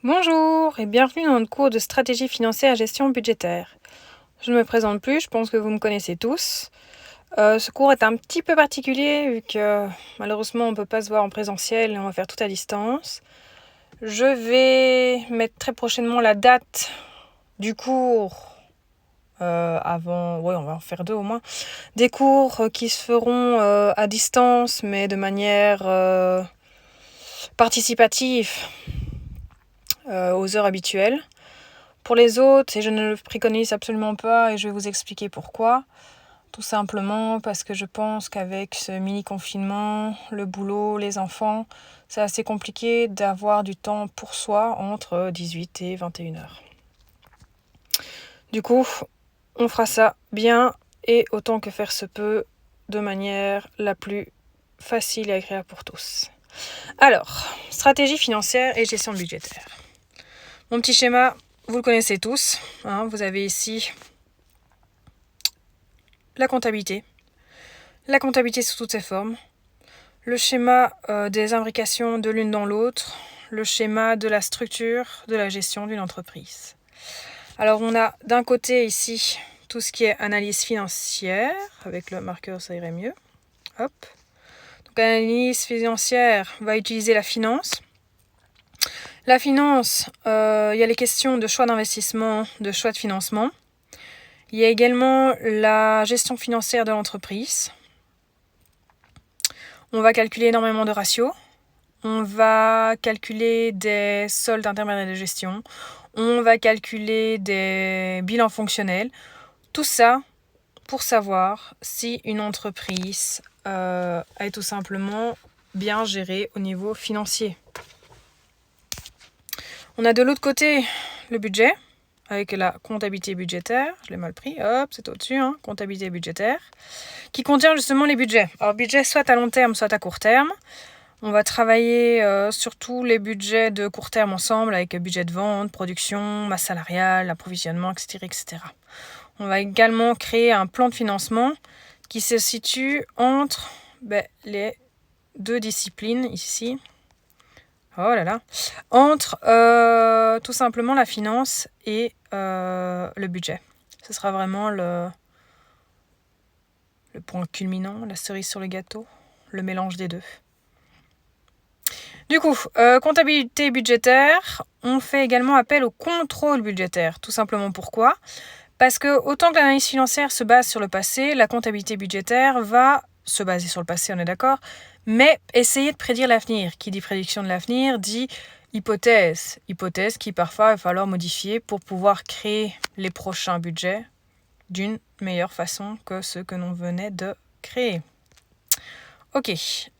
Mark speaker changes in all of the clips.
Speaker 1: Bonjour et bienvenue dans notre cours de stratégie financière et gestion budgétaire. Je ne me présente plus, je pense que vous me connaissez tous. Ce cours est un petit peu particulier vu que malheureusement on ne peut pas se voir en présentiel et on va faire tout à distance. Je vais mettre très prochainement la date du cours on va en faire 2 au moins, des cours qui se feront à distance mais de manière participative aux heures habituelles. Pour les autres, et je ne le préconise absolument pas et je vais vous expliquer pourquoi, tout simplement parce que je pense qu'avec ce mini-confinement, le boulot, les enfants, c'est assez compliqué d'avoir du temps pour soi entre 18 et 21 heures. Du coup, on fera ça bien et autant que faire se peut de manière la plus facile et agréable pour tous. Alors, stratégie financière et gestion budgétaire. Mon petit schéma, vous le connaissez tous. Vous avez ici la comptabilité sous toutes ses formes, le schéma des imbrications de l'une dans l'autre, le schéma de la structure de la gestion d'une entreprise. Alors on a d'un côté ici tout ce qui est analyse financière, avec le marqueur ça irait mieux. Hop. Donc analyse financière, on va utiliser la finance. La finance, il y a les questions de choix d'investissement, de choix de financement. Il y a également la gestion financière de l'entreprise. On va calculer énormément de ratios. On va calculer des soldes intermédiaires de gestion. On va calculer des bilans fonctionnels. Tout ça pour savoir si une entreprise est tout simplement bien gérée au niveau financier. On a de l'autre côté le budget avec la comptabilité budgétaire. Je l'ai mal pris, hop, c'est au-dessus, comptabilité budgétaire, qui contient justement les budgets. Alors budget soit à long terme, soit à court terme. On va travailler sur tous les budgets de court terme ensemble avec budget de vente, production, masse salariale, approvisionnement, etc., etc. On va également créer un plan de financement qui se situe entre les deux disciplines ici. Entre tout simplement la finance et le budget. Ce sera vraiment le point culminant, la cerise sur le gâteau, le mélange des deux. Du coup, comptabilité budgétaire, on fait également appel au contrôle budgétaire. Tout simplement pourquoi ? Parce que autant que l'analyse financière se base sur le passé, la comptabilité budgétaire va se baser sur le passé, on est d'accord, mais essayer de prédire l'avenir. Qui dit prédiction de l'avenir dit hypothèse. Hypothèse qui parfois va falloir modifier pour pouvoir créer les prochains budgets d'une meilleure façon que ceux que l'on venait de créer. Ok,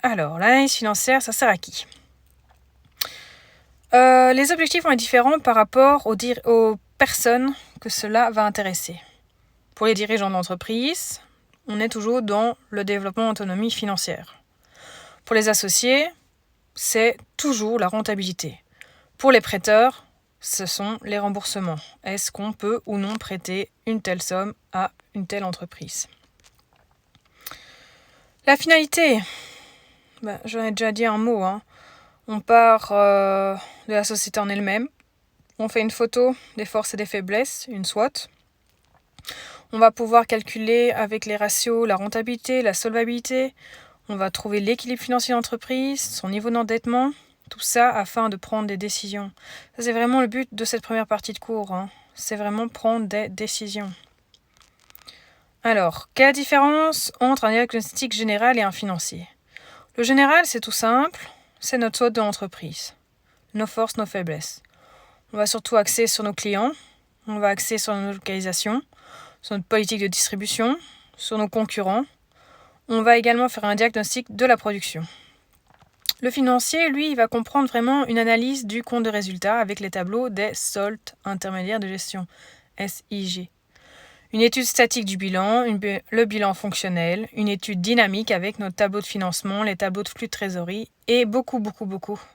Speaker 1: alors l'analyse financière, ça sert à qui ? Les objectifs vont être différents par rapport aux personnes que cela va intéresser. Pour les dirigeants d'entreprise, on est toujours dans le développement d'autonomie financière. Pour les associés, c'est toujours la rentabilité. Pour les prêteurs, ce sont les remboursements. Est-ce qu'on peut ou non prêter une telle somme à une telle entreprise ? La finalité, j'en ai déjà dit un mot. On part de la société en elle-même. On fait une photo des forces et des faiblesses, une SWOT. On va pouvoir calculer avec les ratios la rentabilité, la solvabilité. On va trouver l'équilibre financier de l'entreprise, son niveau d'endettement, tout ça afin de prendre des décisions. Ça, c'est vraiment le but de cette première partie de cours. C'est vraiment prendre des décisions. Alors, quelle est la différence entre un diagnostic général et un financier ? Le général, c'est tout simple, c'est notre SWOT de l'entreprise. Nos forces, nos faiblesses. On va surtout axer sur nos clients, on va axer sur nos localisations, sur notre politique de distribution, sur nos concurrents. On va également faire un diagnostic de la production. Le financier, lui, il va comprendre vraiment une analyse du compte de résultat avec les tableaux des soldes intermédiaires de gestion, SIG. Une étude statique du bilan, le bilan fonctionnel, une étude dynamique avec nos tableaux de financement, les tableaux de flux de trésorerie et beaucoup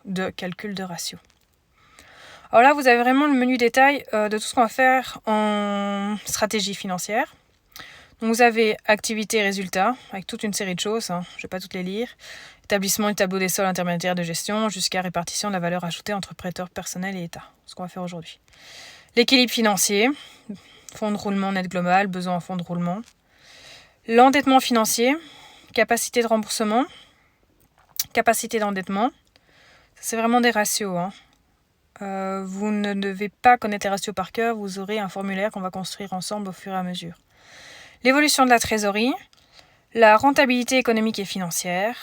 Speaker 1: de calculs de ratios. Alors là, vous avez vraiment le menu détail de tout ce qu'on va faire en stratégie financière. Donc vous avez activité et résultats, avec toute une série de choses, je ne vais pas toutes les lire. établissement du tableau des sols intermédiaires de gestion jusqu'à répartition de la valeur ajoutée entre prêteurs personnels et État. Ce qu'on va faire aujourd'hui. L'équilibre financier, fonds de roulement net global, besoin en fonds de roulement. L'endettement financier, capacité de remboursement, capacité d'endettement. C'est vraiment des ratios. Vous ne devez pas connaître les ratios par cœur, vous aurez un formulaire qu'on va construire ensemble au fur et à mesure. L'évolution de la trésorerie, la rentabilité économique et financière,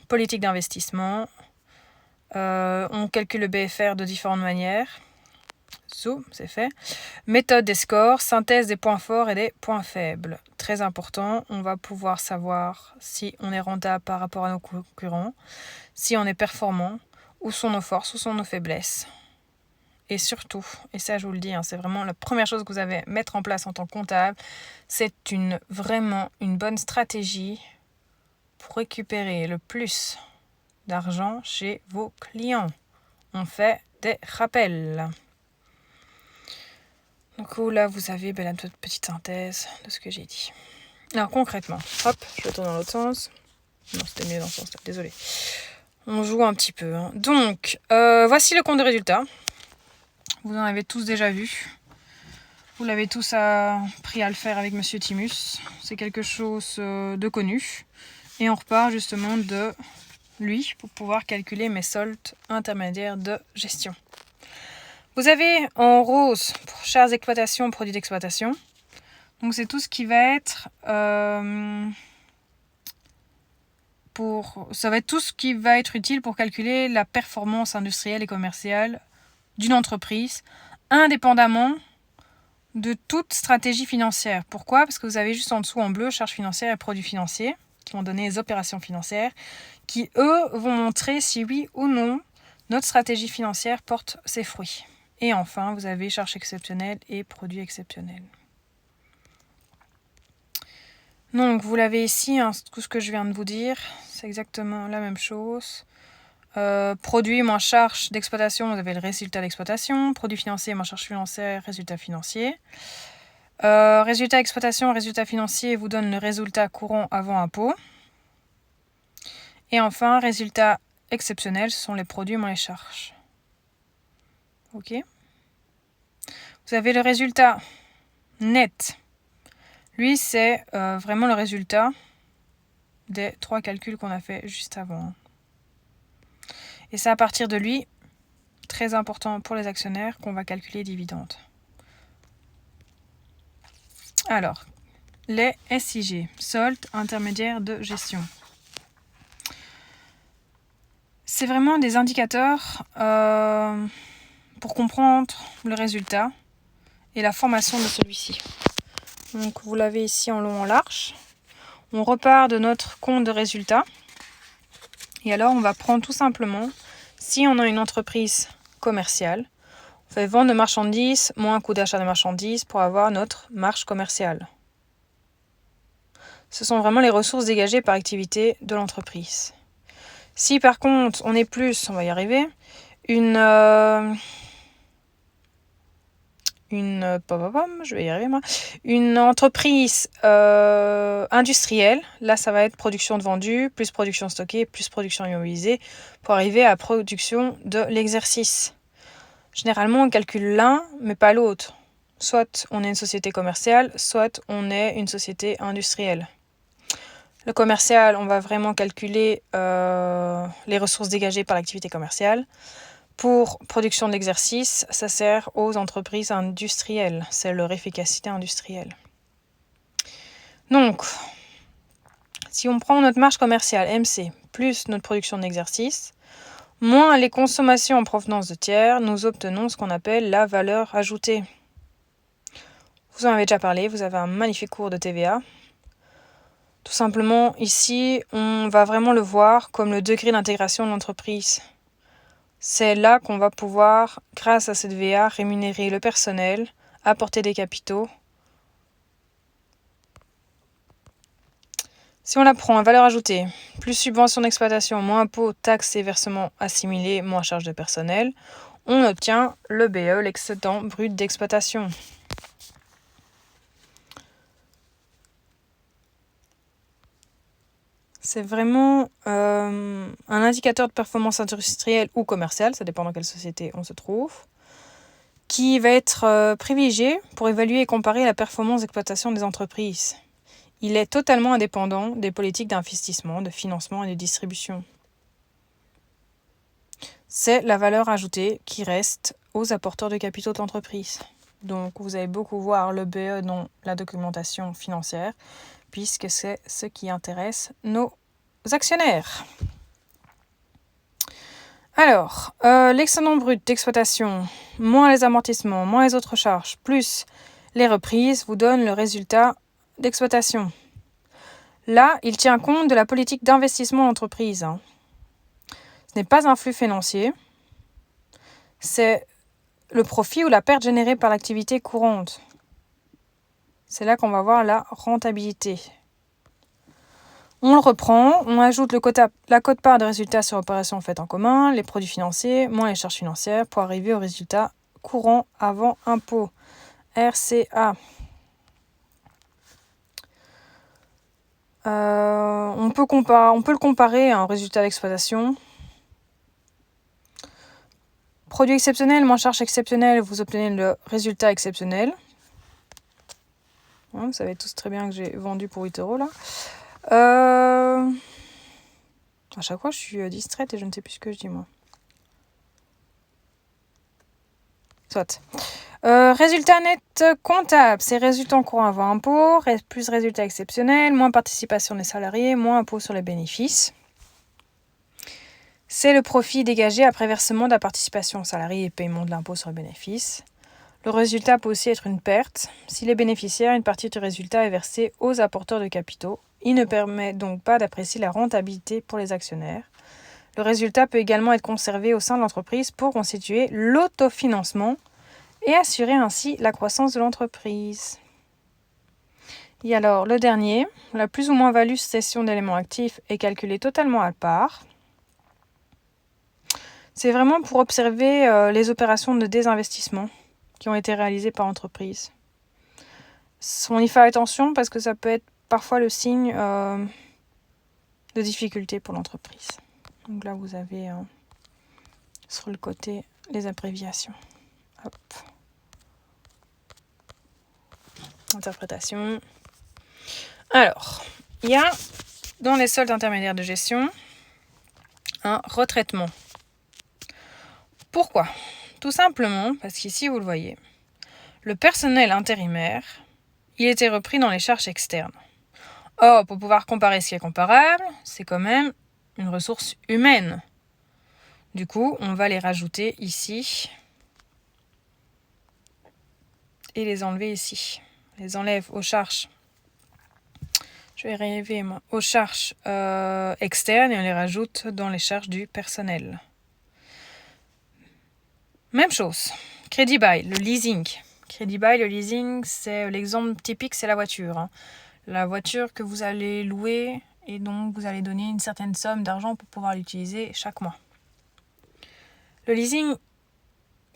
Speaker 1: politique d'investissement. On calcule le BFR de différentes manières. C'est fait. Méthode des scores, synthèse des points forts et des points faibles. Très important, on va pouvoir savoir si on est rentable par rapport à nos concurrents, si on est performant, où sont nos forces, où sont nos faiblesses. Et surtout, et ça je vous le dis, c'est vraiment la première chose que vous avez à mettre en place en tant que comptable, c'est vraiment une bonne stratégie pour récupérer le plus d'argent chez vos clients. On fait des rappels. Donc là, vous avez la petite synthèse de ce que j'ai dit. Alors concrètement, hop, je retourne dans l'autre sens. Non, c'était mieux dans ce sens-là, désolé. On joue un petit peu. Donc, voici le compte de résultat. Vous en avez tous déjà vu. Vous l'avez tous appris à le faire avec Monsieur Timus. C'est quelque chose de connu. Et on repart justement de lui pour pouvoir calculer mes soldes intermédiaires de gestion. Vous avez en rose pour charges d'exploitation, produits d'exploitation. Donc c'est tout ce qui va être ça va être tout ce qui va être utile pour calculer la performance industrielle et commerciale d'une entreprise, indépendamment de toute stratégie financière. Pourquoi ? Parce que vous avez juste en dessous en bleu charges financières et produits financiers qui vont donner les opérations financières qui, eux, vont montrer si oui ou non notre stratégie financière porte ses fruits. Et enfin, vous avez charges exceptionnelles et produits exceptionnels. Donc, vous l'avez ici, tout ce que je viens de vous dire, c'est exactement la même chose. Produit moins charge d'exploitation, vous avez le résultat d'exploitation. Produit financier moins charge financière, résultat financier. Résultat d'exploitation, résultat financier vous donne le résultat courant avant impôt. Et enfin, résultat exceptionnel, ce sont les produits moins les charges. Ok. Vous avez le résultat net. Lui, c'est vraiment le résultat des 3 calculs qu'on a fait juste avant. Et c'est à partir de lui, très important pour les actionnaires, qu'on va calculer les dividendes. Alors, les SIG, soldes intermédiaires de gestion. C'est vraiment des indicateurs pour comprendre le résultat et la formation de celui-ci. Donc vous l'avez ici en long en large. On repart de notre compte de résultat. Et alors on va prendre tout simplement, si on a une entreprise commerciale, on fait vente de marchandises moins coût d'achat de marchandises pour avoir notre marge commerciale. Ce sont vraiment les ressources dégagées par activité de l'entreprise. Si par contre on est plus, on va y arriver, une entreprise industrielle, là ça va être production de vendus, plus production stockée, plus production immobilisée, pour arriver à production de l'exercice. Généralement on calcule l'un, mais pas l'autre. Soit on est une société commerciale, soit on est une société industrielle. Le commercial, on va vraiment calculer les ressources dégagées par l'activité commerciale. Pour production d'exercice, ça sert aux entreprises industrielles. C'est leur efficacité industrielle. Donc, si on prend notre marge commerciale MC plus notre production d'exercice, moins les consommations en provenance de tiers, nous obtenons ce qu'on appelle la valeur ajoutée. Vous en avez déjà parlé, vous avez un magnifique cours de TVA. Tout simplement, ici, on va vraiment le voir comme le degré d'intégration de l'entreprise. C'est là qu'on va pouvoir, grâce à cette VA, rémunérer le personnel, apporter des capitaux. Si on la prend à valeur ajoutée, plus subvention d'exploitation, moins impôts, taxes et versements assimilés, moins charges de personnel, on obtient le BE, l'excédent brut d'exploitation. c'est vraiment un indicateur de performance industrielle ou commerciale, ça dépend dans quelle société on se trouve, qui va être privilégié pour évaluer et comparer la performance d'exploitation des entreprises. Il est totalement indépendant des politiques d'investissement, de financement et de distribution. C'est la valeur ajoutée qui reste aux apporteurs de capitaux d'entreprise. Donc vous allez beaucoup voir le BE dans la documentation financière, puisque c'est ce qui intéresse nos actionnaires. Alors, l'excédent brut d'exploitation, moins les amortissements, moins les autres charges, plus les reprises, vous donne le résultat d'exploitation. Là, il tient compte de la politique d'investissement d'entreprise. Ce n'est pas un flux financier, c'est le profit ou la perte générée par l'activité courante. C'est là qu'on va voir la rentabilité. On le reprend, on ajoute la quote-part des résultats sur opérations faites en commun, les produits financiers, moins les charges financières, pour arriver au résultat courant avant impôt, RCA. On peut le comparer à un résultat d'exploitation. Produit exceptionnel moins charge exceptionnelle, vous obtenez le résultat exceptionnel. Vous savez tous très bien que j'ai vendu pour 8 € là. À chaque fois, je suis distraite et je ne sais plus ce que je dis, moi. Soit. Résultat net comptable, c'est résultat courant avant impôt, plus résultat exceptionnel, moins participation des salariés, moins impôt sur les bénéfices. C'est le profit dégagé après versement de la participation aux salariés et paiement de l'impôt sur les bénéfices. Le résultat peut aussi être une perte. Si les bénéficiaires, une partie du résultat est versée aux apporteurs de capitaux. Il ne permet donc pas d'apprécier la rentabilité pour les actionnaires. Le résultat peut également être conservé au sein de l'entreprise pour constituer l'autofinancement et assurer ainsi la croissance de l'entreprise. Et alors, le dernier, la plus ou moins value cession d'éléments actifs est calculée totalement à part. C'est vraiment pour observer les opérations de désinvestissement qui ont été réalisées par l'entreprise. On y fait attention parce que ça peut être parfois le signe de difficulté pour l'entreprise. Donc là, vous avez sur le côté les abréviations. Hop. Interprétation. Alors, il y a dans les soldes intermédiaires de gestion un retraitement. Pourquoi ? Tout simplement parce qu'ici, vous le voyez, le personnel intérimaire, il était repris dans les charges externes. Or, pour pouvoir comparer ce qui est comparable, c'est quand même une ressource humaine. Du coup, on va les rajouter ici et les enlever ici. On les enlève aux charges. Je vais arriver aux charges externes et on les rajoute dans les charges du personnel. Même chose. Crédit bail, le leasing. Crédit bail, le leasing, c'est l'exemple typique, c'est la voiture. La voiture que vous allez louer et donc vous allez donner une certaine somme d'argent pour pouvoir l'utiliser chaque mois. Le leasing,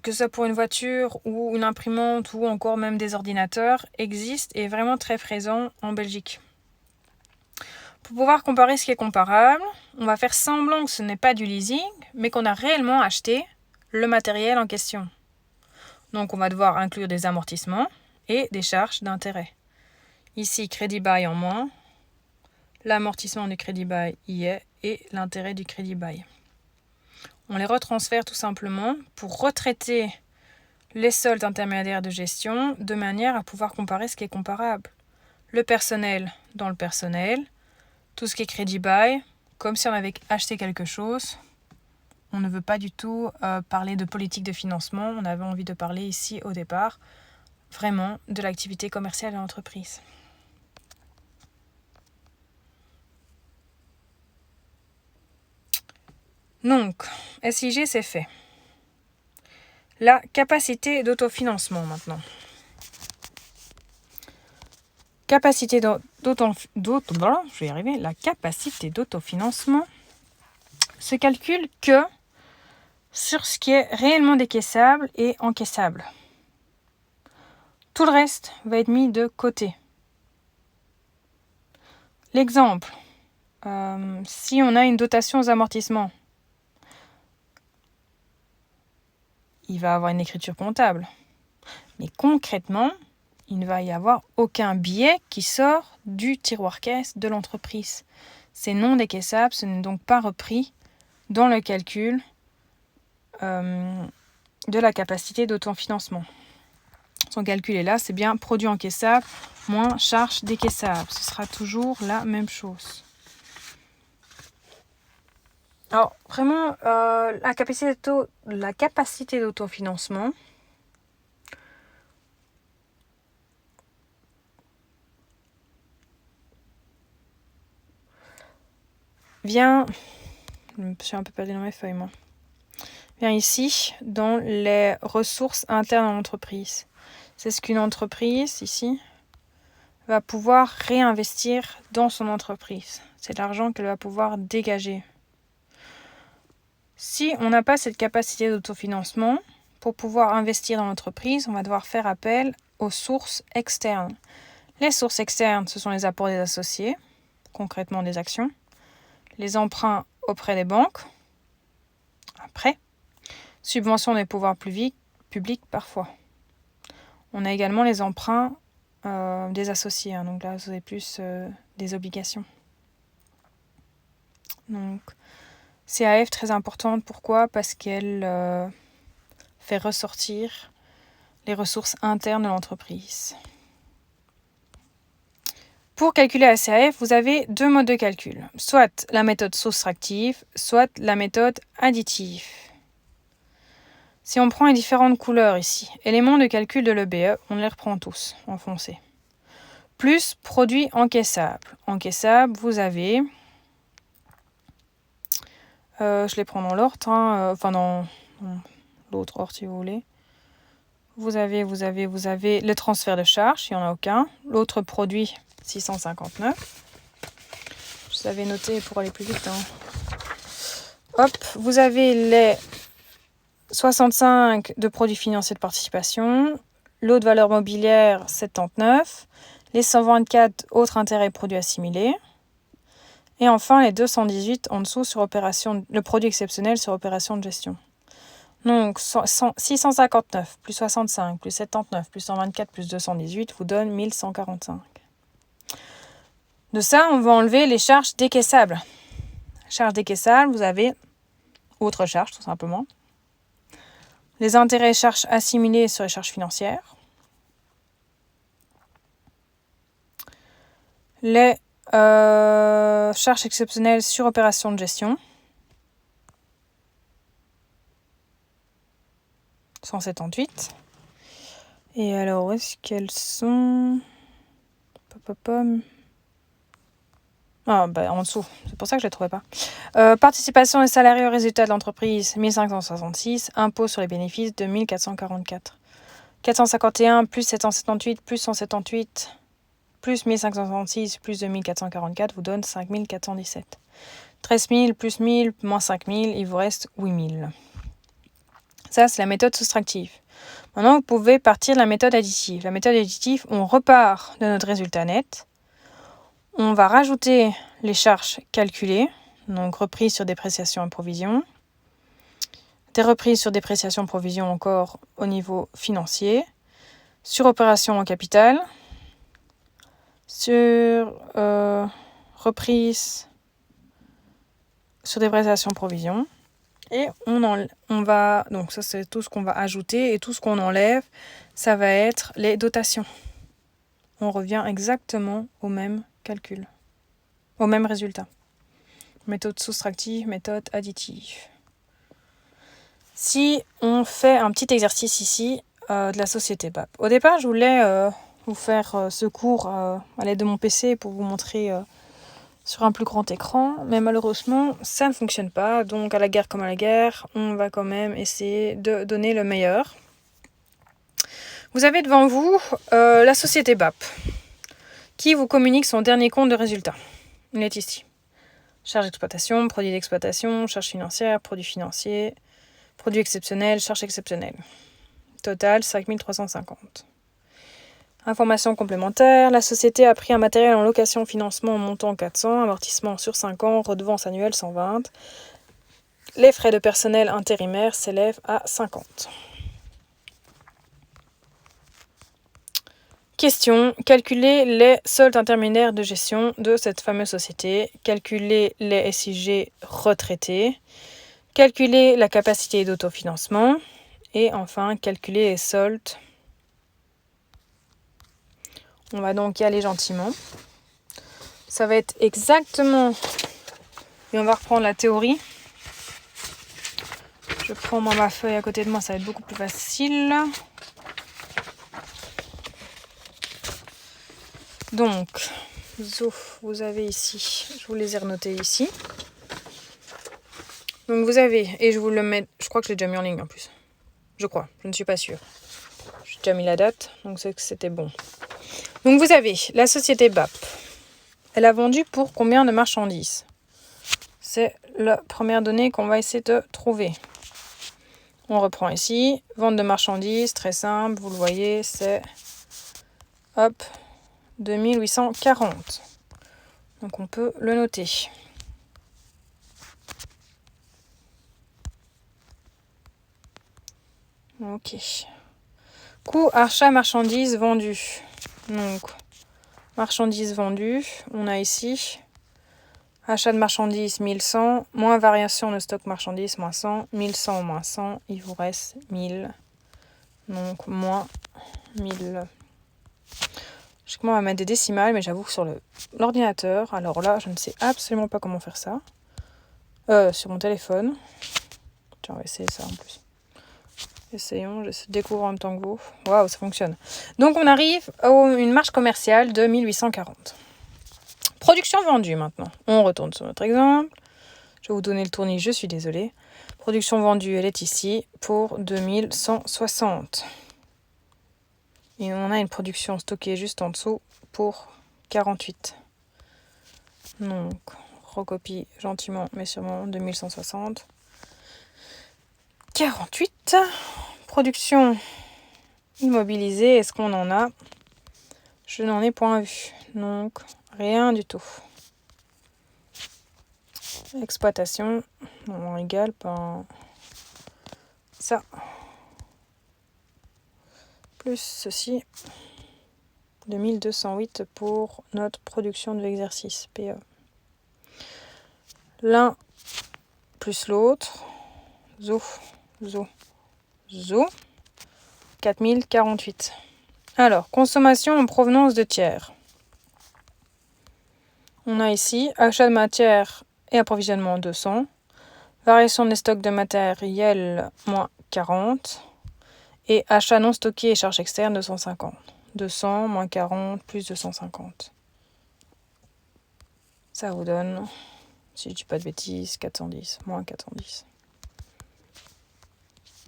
Speaker 1: que ce soit pour une voiture ou une imprimante ou encore même des ordinateurs, existe et est vraiment très présent en Belgique. Pour pouvoir comparer ce qui est comparable, on va faire semblant que ce n'est pas du leasing, mais qu'on a réellement acheté le matériel en question. Donc on va devoir inclure des amortissements et des charges d'intérêt. Ici, crédit bail en moins, l'amortissement du crédit bail y est et l'intérêt du crédit bail. On les retransfère tout simplement pour retraiter les soldes intermédiaires de gestion de manière à pouvoir comparer ce qui est comparable. Le personnel dans le personnel, tout ce qui est crédit bail, comme si on avait acheté quelque chose. On ne veut pas du tout parler de politique de financement, on avait envie de parler ici au départ vraiment de l'activité commerciale de l'entreprise. Donc, SIG, c'est fait. La capacité d'autofinancement maintenant. La capacité d'autofinancement se calcule que sur ce qui est réellement décaissable et encaissable. Tout le reste va être mis de côté. L'exemple, si on a une dotation aux amortissements, il va avoir une écriture comptable. Mais concrètement, il ne va y avoir aucun billet qui sort du tiroir caisse de l'entreprise. C'est non décaissable, ce n'est donc pas repris dans le calcul de la capacité d'autofinancement. Son calcul est là, c'est bien produit encaissable moins charge décaissable. Ce sera toujours la même chose. Alors, vraiment, la capacité d'autofinancement vient... Je suis un peu perdue dans mes feuilles, moi. Vient ici, dans les ressources internes à l'entreprise. C'est ce qu'une entreprise, ici, va pouvoir réinvestir dans son entreprise. C'est l'argent qu'elle va pouvoir dégager. Si on n'a pas cette capacité d'autofinancement, pour pouvoir investir dans l'entreprise, on va devoir faire appel aux sources externes. Les sources externes, ce sont les apports des associés, concrètement des actions, les emprunts auprès des banques, un prêt, subventions des pouvoirs publics parfois. On a également les emprunts des associés, donc là vous avez plus des obligations. Donc CAF très importante, pourquoi ? Parce qu'elle fait ressortir les ressources internes de l'entreprise. Pour calculer la CAF, vous avez deux modes de calcul, soit la méthode soustractive, soit la méthode additive. Si on prend les différentes couleurs ici, éléments de calcul de l'EBE, on les reprend tous en foncé. Plus produit encaissable. Encaissable, vous avez, je les prends dans l'ordre, dans l'autre ordre si vous voulez. Vous avez le transfert de charge, il n'y en a aucun. L'autre produit, 659. Je vous avais noté pour aller plus vite. Hop, vous avez les 65 de produits financiers de participation, lot de valeur mobilière 79, les 124 autres intérêts produits assimilés, et enfin les 218 en dessous sur le produit exceptionnel sur opération de gestion. Donc 659 plus 65 plus 79 plus 124 plus 218 vous donne 1145. De ça, on va enlever les charges décaissables. Charges décaissables, vous avez autre charge tout simplement. Les intérêts et charges assimilés sur les charges financières. Les charges exceptionnelles sur opération de gestion. 178. Et alors, où est-ce qu'elles sont ? En dessous, c'est pour ça que je ne les trouvais pas. Participation des salariés au résultat de l'entreprise, 1566. Impôt sur les bénéfices, 2444. 451 plus 778 plus 178 plus 1566 plus 2444 vous donne 5417. 13 000 plus 1000 moins 5000, il vous reste 8000. Ça, c'est la méthode soustractive. Maintenant, vous pouvez partir de la méthode additive. La méthode additive, on repart de notre résultat net. On va rajouter les charges calculées, donc reprises sur dépréciation et provision. Des reprises sur dépréciation et provision encore au niveau financier. Sur opération en capital. Sur reprise sur dépréciation et provision. Et on va, donc ça c'est tout ce qu'on va ajouter, et tout ce qu'on enlève, ça va être les dotations. On revient exactement au même calcul, au même résultat. Méthode soustractive, méthode additive. Si on fait un petit exercice ici de la société BAP. Au départ, je voulais vous faire ce cours à l'aide de mon PC pour vous montrer sur un plus grand écran, mais malheureusement, ça ne fonctionne pas. Donc, à la guerre comme à la guerre, on va quand même essayer de donner le meilleur. Vous avez devant vous la société BAP, qui vous communique son dernier compte de résultat. Il est ici. Charge d'exploitation, produit d'exploitation, charge financière, produit financier, produit exceptionnel, charge exceptionnelle. Total, 5350. Information complémentaire, la société a pris un matériel en location financement montant 400, amortissement sur 5 ans, redevance annuelle 120. Les frais de personnel intérimaire s'élèvent à 50. Question. Calculer les soldes intermédiaires de gestion de cette fameuse société. Calculer les SIG retraités. Calculer la capacité d'autofinancement. Et enfin, calculer les soldes. On va donc y aller gentiment. Ça va être exactement... Et on va reprendre la théorie. Je prends ma feuille à côté de moi, ça va être beaucoup plus facile. Donc, vous avez ici, je vous les ai renotés ici. Donc vous avez, et je vous le mets, je crois que je l'ai déjà mis en ligne en plus. Je crois, je ne suis pas sûre. J'ai déjà mis la date, donc c'est que c'était bon. Donc vous avez la société BAP. Elle a vendu pour combien de marchandises? C'est la première donnée qu'on va essayer de trouver. On reprend ici. Vente de marchandises, très simple, vous le voyez, c'est... Hop, 2840. Donc on peut le noter. Ok. Coût achat marchandises vendues. Donc, marchandises vendues, on a ici achat de marchandises 1100, moins variation de stock marchandises moins 100, 1100 moins 100, il vous reste 1000. Donc, moins 1000. Je commence à mettre des décimales, mais j'avoue que sur l'ordinateur, alors là, je ne sais absolument pas comment faire ça. Sur mon téléphone. Tiens, on va essayer ça en plus. Essayons, je découvre en même temps que vous. Waouh, ça fonctionne. Donc, on arrive à une marge commerciale de 1840. Production vendue maintenant. On retourne sur notre exemple. Je vais vous donner le tournis, je suis désolée. Production vendue, elle est ici pour 2160. Et on a une production stockée juste en dessous pour 48. Donc, recopie gentiment mais sûrement 2160. 48. Production immobilisée, est-ce qu'on en a? Je n'en ai point vu. Donc, rien du tout. Exploitation, on égale par ça. Plus ceci. 2208 pour notre production de l'exercice, PE. L'un plus l'autre. Zo. 4048. Alors, consommation en provenance de tiers. On a ici achat de matière et approvisionnement 200. Variation des stocks de matériel moins 40. Et achat non stocké et charges externes 250. 200 moins 40 plus 250. Ça vous donne, si je dis pas de bêtises, 410, moins 410.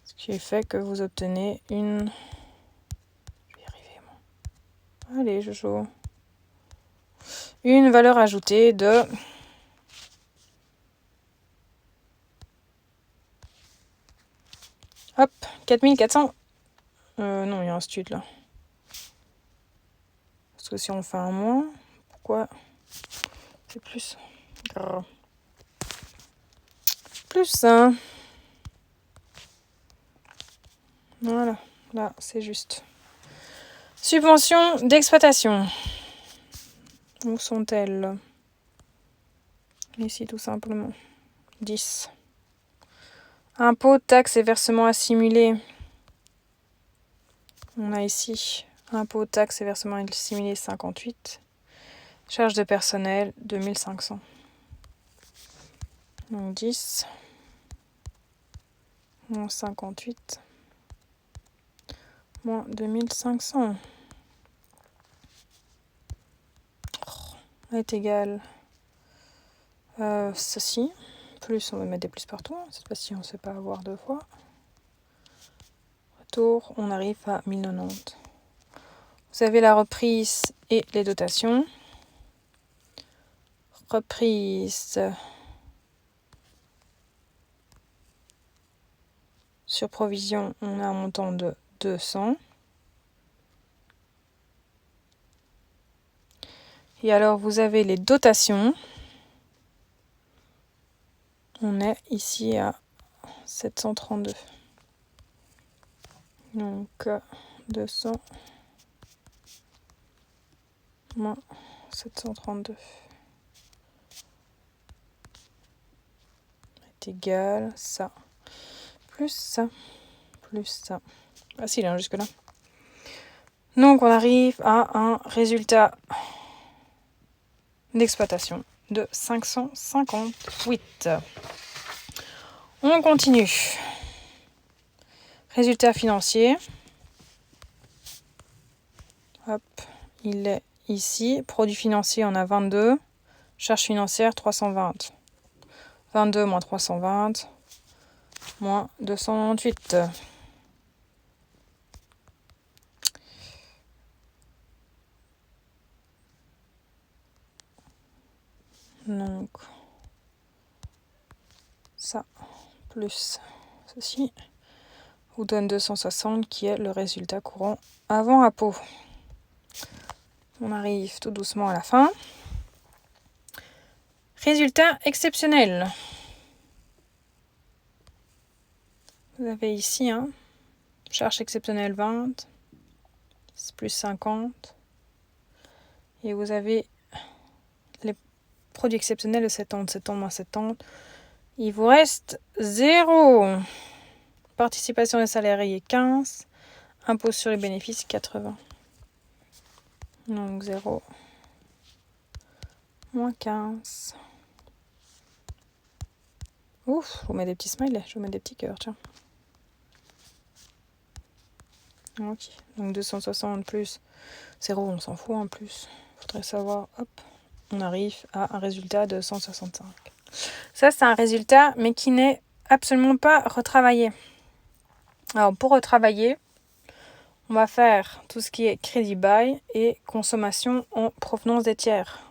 Speaker 1: Ce qui fait que vous obtenez une... Je vais y arriver, moi. Allez, je joue. Une valeur ajoutée de... Hop, 4400. Non, il y a un stud là. Parce que si on fait un moins, pourquoi c'est plus? Plus 1. Voilà, là c'est juste. Subventions d'exploitation. Où sont-elles? Ici tout simplement. 10. Impôts, taxes et versements assimilés. On a ici impôts, taxes et versements assimilés 58. Charges de personnel 2500. Donc 10. Moins 58. Moins 2500. Est égal ceci. Plus, on va mettre des plus partout. Cette fois-ci, on ne sait pas avoir deux fois. Retour, on arrive à 1090. Vous avez la reprise et les dotations. Reprise sur provision, on a un montant de 200. Et alors, vous avez les dotations. On est ici à 732. Donc, 200 moins 732 est égal à ça, plus ça, plus ça. Facile, hein, jusque-là. Donc, on arrive à un résultat d'exploitation de 558. On continue. Résultat financier. Hop, il est ici. Produit financier, on a 22. Charge financière, 320. 22 moins 320, moins 298. Donc, ça, plus ceci, vous donne 260 qui est le résultat courant avant impôt. On arrive tout doucement à la fin. Résultat exceptionnel. Vous avez ici, charge exceptionnelle 20, plus 50. Et vous avez les produits exceptionnels de 70, 70 moins 70. Il vous reste 0. Participation des salariés 15. Impôt sur les bénéfices 80. Donc 0. Moins 15. Ouf, je vous mets des petits smileys, je vous mets des petits cœurs, tiens. Ok, donc 260 plus 0, on s'en fout en plus. Faudrait savoir, hop, on arrive à un résultat de 165. Ça, c'est un résultat, mais qui n'est absolument pas retravaillé. Alors, pour retravailler, on va faire tout ce qui est crédit bail et consommation en provenance des tiers.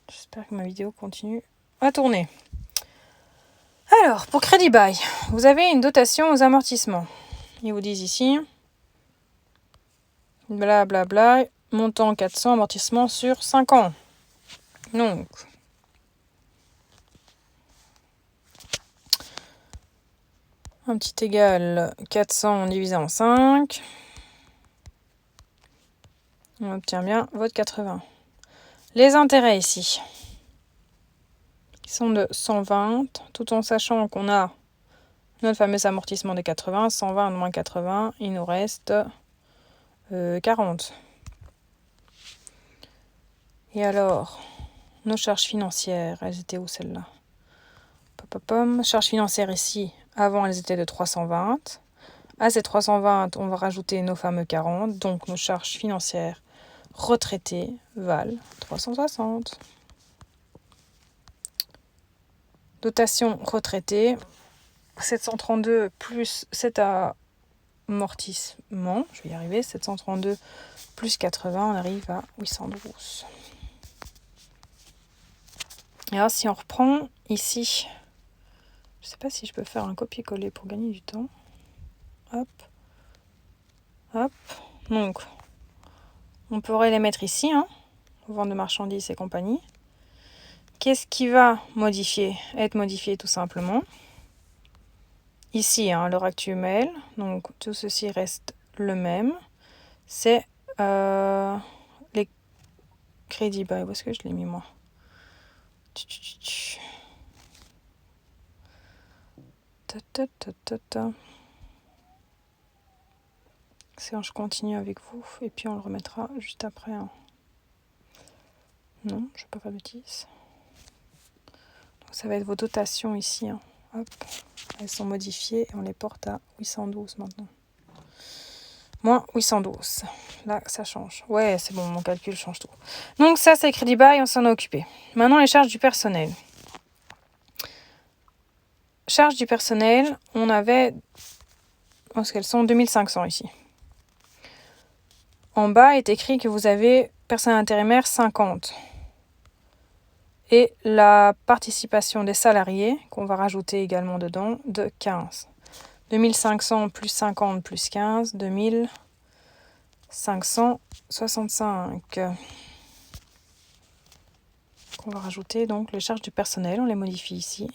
Speaker 1: J'espère que ma vidéo continue à tourner. Alors, pour crédit bail, vous avez une dotation aux amortissements. Ils vous disent ici, blablabla, montant 400, amortissement sur 5 ans. Donc, un petit égal 400 divisé en 5. On obtient bien votre 80. Les intérêts ici, qui sont de 120, tout en sachant qu'on a notre fameux amortissement des 80, 120 moins 80, il nous reste 40. Et alors, nos charges financières, elles étaient où celles-là? Charges financières ici, avant elles étaient de 320. À ces 320, on va rajouter nos fameux 40, donc nos charges financières retraitées valent 360. Dotation retraitée, 732 plus cet amortissement, je vais y arriver, 732 plus 80, on arrive à 812. Et alors si on reprend ici, je ne sais pas si je peux faire un copier-coller pour gagner du temps. Hop, hop, donc on pourrait les mettre ici, vente de marchandises et compagnie. Qu'est-ce qui va être modifié tout simplement? Ici, l'heure actuelle, donc tout ceci reste le même. C'est les crédits bail. Où est-ce que je l'ai mis moi? Je continue avec vous et puis on le remettra juste après. Non, je ne vais pas faire de bêtises. Donc ça va être vos dotations ici. Hop, elles sont modifiées et on les porte à 812 maintenant. Moins 812. Là, ça change. Ouais, c'est bon, mon calcul change tout. Donc ça, c'est crédit bail, on s'en est occupé. Maintenant, les charges du personnel. Charges du personnel, on avait... Parce qu'elles sont 2500 ici. En bas est écrit que vous avez personnel intérimaire 50. Et la participation des salariés, qu'on va rajouter également dedans, de 15. 2500 plus 50 plus 15, 2000... 565. On va rajouter donc les charges du personnel, on les modifie ici.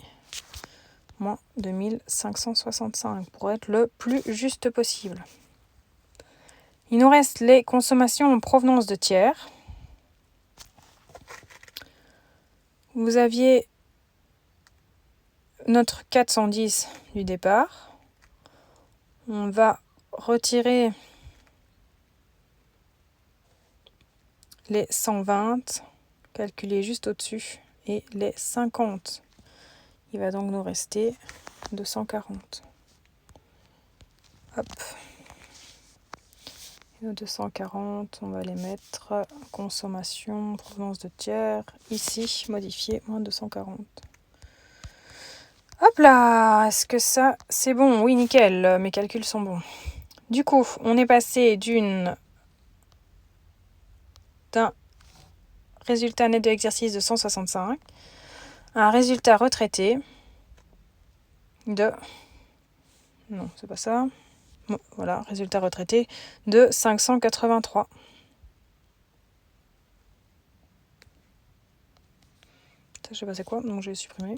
Speaker 1: Moins 2565 pour être le plus juste possible. Il nous reste les consommations en provenance de tiers. Vous aviez notre 410 du départ. On va retirer les 120, calculer juste au-dessus, et les 50. Il va donc nous rester 240. Hop. Et nos 240, on va les mettre consommation, provenance de tiers, ici, modifier, moins 240. Hop là, est-ce que ça, c'est bon? Oui, nickel, mes calculs sont bons. Du coup, on est passé d'un résultat net de l'exercice de 165 à un résultat retraité de... Non, c'est pas ça. Bon, voilà, résultat retraité de 583. Ça, je sais pas c'est quoi, donc je vais supprimer.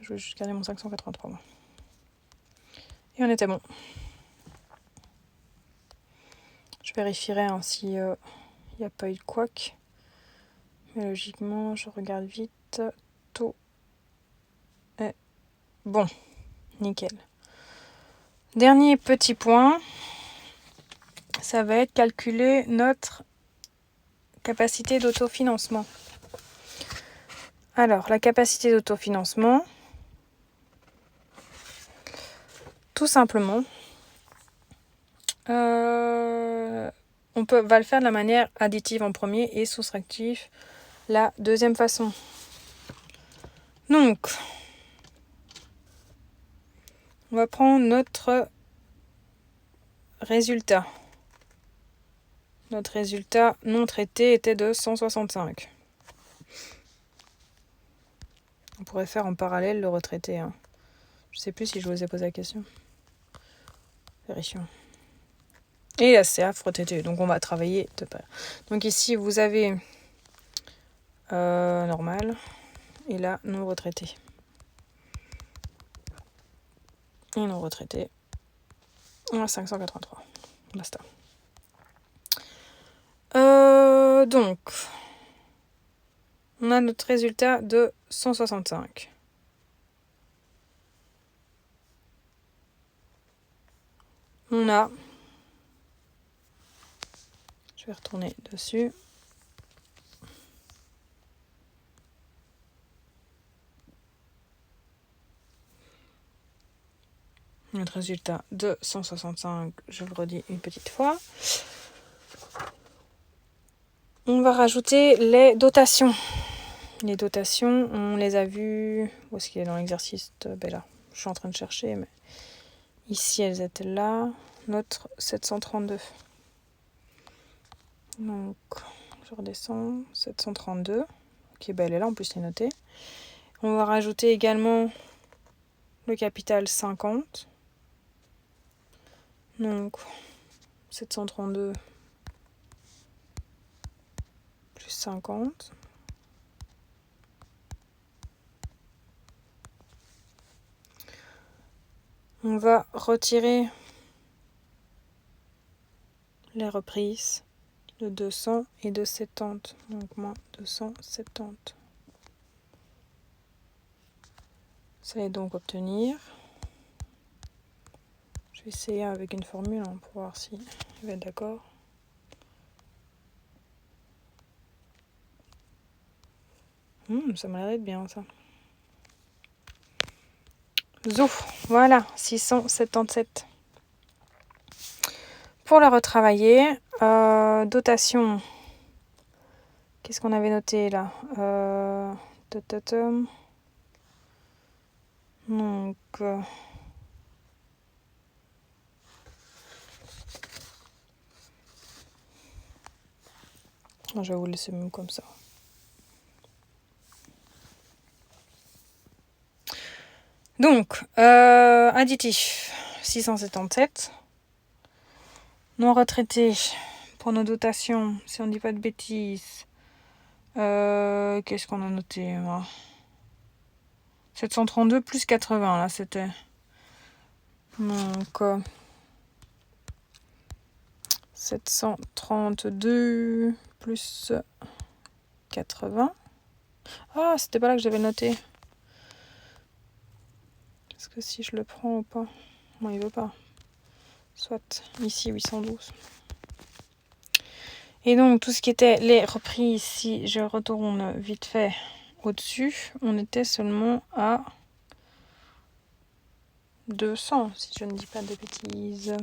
Speaker 1: Je vais juste garder mon 583. Et on était bon. Je vérifierai s'il n'y a pas eu de couac. Mais logiquement, je regarde vite. Tout est bon. Nickel. Dernier petit point. Ça va être calculer notre capacité d'autofinancement. Alors, la capacité d'autofinancement, tout simplement, on va le faire de la manière additive en premier et soustractif la deuxième façon. Donc, on va prendre notre résultat. Notre résultat non traité était de 165. On pourrait faire en parallèle le retraité. Je ne sais plus si je vous ai posé la question. Vérifions. Et la CAF retraité. Donc on va travailler de pair. Donc ici vous avez normal. Et là non retraité. Et non retraité. On a 583. Basta. Donc on a notre résultat de 165. On a... Je vais retourner dessus. Notre résultat de 165, je le redis une petite fois. On va rajouter les dotations. Les dotations, on les a vues... Où est-ce qu'il est dans l'exercice là, je suis en train de chercher, mais... Ici, elles étaient là. Notre 732. Donc, je redescends. 732. Ok, elle est là, en plus, c'est noté. On va rajouter également le capital 50. Donc, 732 plus 50. On va retirer les reprises de 200 et de 70. Donc, moins 270. Ça va donc obtenir... Je vais essayer avec une formule pour voir si je vais être d'accord. Ça m'a l'air d'être bien ça. Zouf, voilà, 677. Pour le retravailler, dotation. Qu'est-ce qu'on avait noté là? Donc... je vais vous laisser même comme ça. Donc, additif, 677. Non retraités, pour nos dotations, si on ne dit pas de bêtises. Qu'est-ce qu'on a noté, moi 732 plus 80, là, c'était. Donc, 732 plus 80. Ah, c'était pas là que j'avais noté. Est-ce que si je le prends ou pas? Non, il veut pas. Soit, ici, 812. Et donc, tout ce qui était les reprises, si je retourne vite fait au-dessus, on était seulement à 200, si je ne dis pas de bêtises.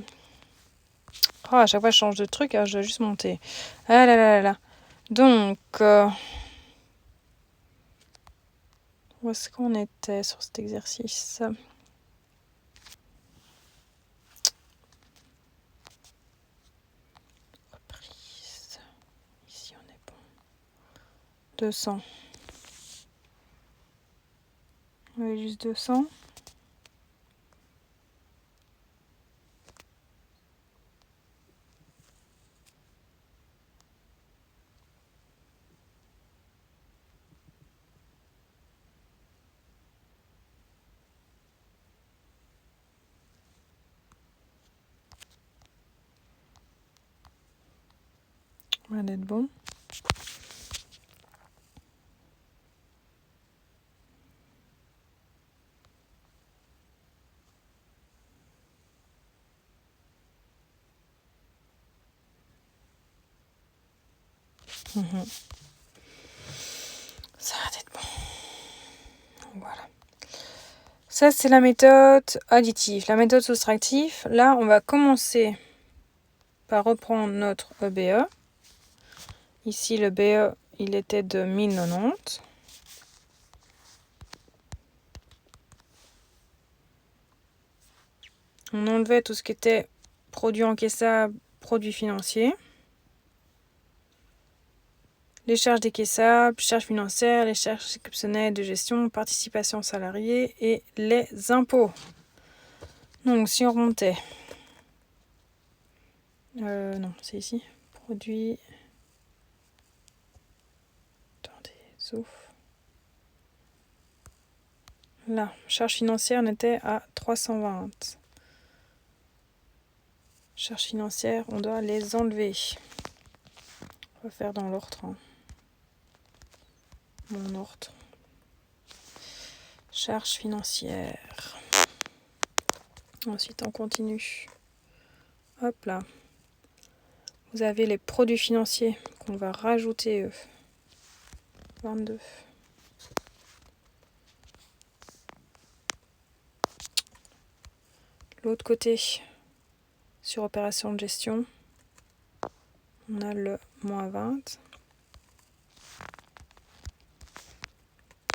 Speaker 1: Oh, à chaque fois, je change de truc, alors je dois juste monter. Ah là là là là. Donc, où est-ce qu'on était sur cet exercice? Reprise. Ici, on est bon. 200. Oui, juste 200. On va être bon. Ça va être bon. Voilà. Ça, c'est la méthode additive. La méthode soustractive, là, on va commencer par reprendre notre EBE. Ici, le BE, il était de 1090. On enlevait tout ce qui était produit encaissable, produits financiers. Les charges décaissables, charges financières, les charges exceptionnelles de gestion, participation salariée et les impôts. Donc, si on remontait... non, c'est ici. Produits... Attendez, sauf... Là, charges financières, on était à 320. Charges financières, on doit les enlever. On va faire dans l'ordre. Mon ordre. Charges financières. Ensuite, on continue. Hop là. Vous avez les produits financiers qu'on va rajouter. 22. L'autre côté, sur opération de gestion, on a le moins 20.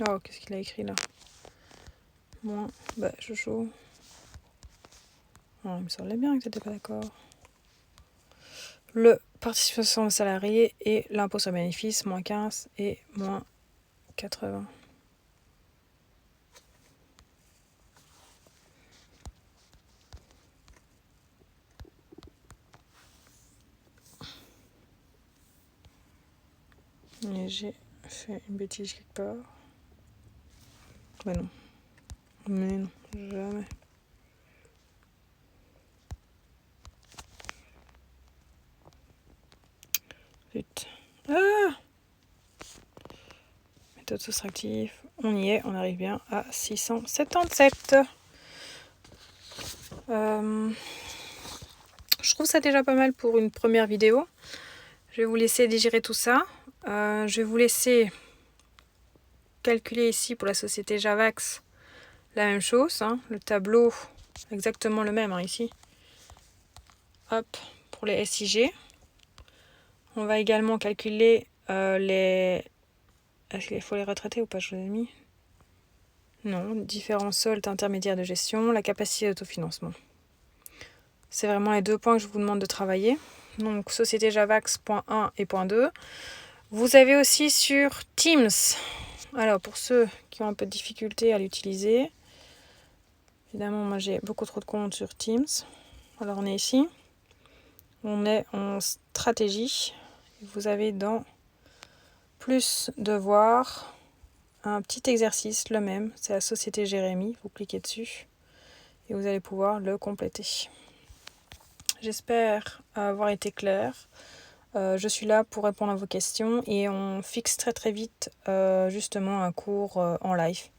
Speaker 1: Oh, qu'est-ce qu'il a écrit là? Moins, Jojo. Oh, il me semblait bien que tu n'étais pas d'accord. Le participation salarié et l'impôt sur bénéfice, moins 15 et moins 80. Et j'ai fait une bêtise quelque part. Mais non. Mais non, jamais. Vite. Ah! Méthode soustractive. On y est, on arrive bien à 677. Je trouve ça déjà pas mal pour une première vidéo. Je vais vous laisser digérer tout ça. Je vais vous laisser calculer ici pour la société Javax la même chose. Le tableau, exactement le même ici. Hop, pour les SIG. On va également calculer les... Est-ce qu'il faut les retraiter ou pas? Je vous ai mis. Non, différents soldes intermédiaires de gestion, la capacité d'autofinancement. C'est vraiment les deux points que je vous demande de travailler. Donc, société Javax, point 1 et point 2. Vous avez aussi sur Teams. Alors, pour ceux qui ont un peu de difficulté à l'utiliser, évidemment, moi j'ai beaucoup trop de comptes sur Teams. Alors, on est ici. On est en stratégie. Vous avez dans plus devoirs un petit exercice, le même, c'est la Société Jérémie. Vous cliquez dessus et vous allez pouvoir le compléter. J'espère avoir été claire. Je suis là pour répondre à vos questions et on fixe très très vite justement un cours en live.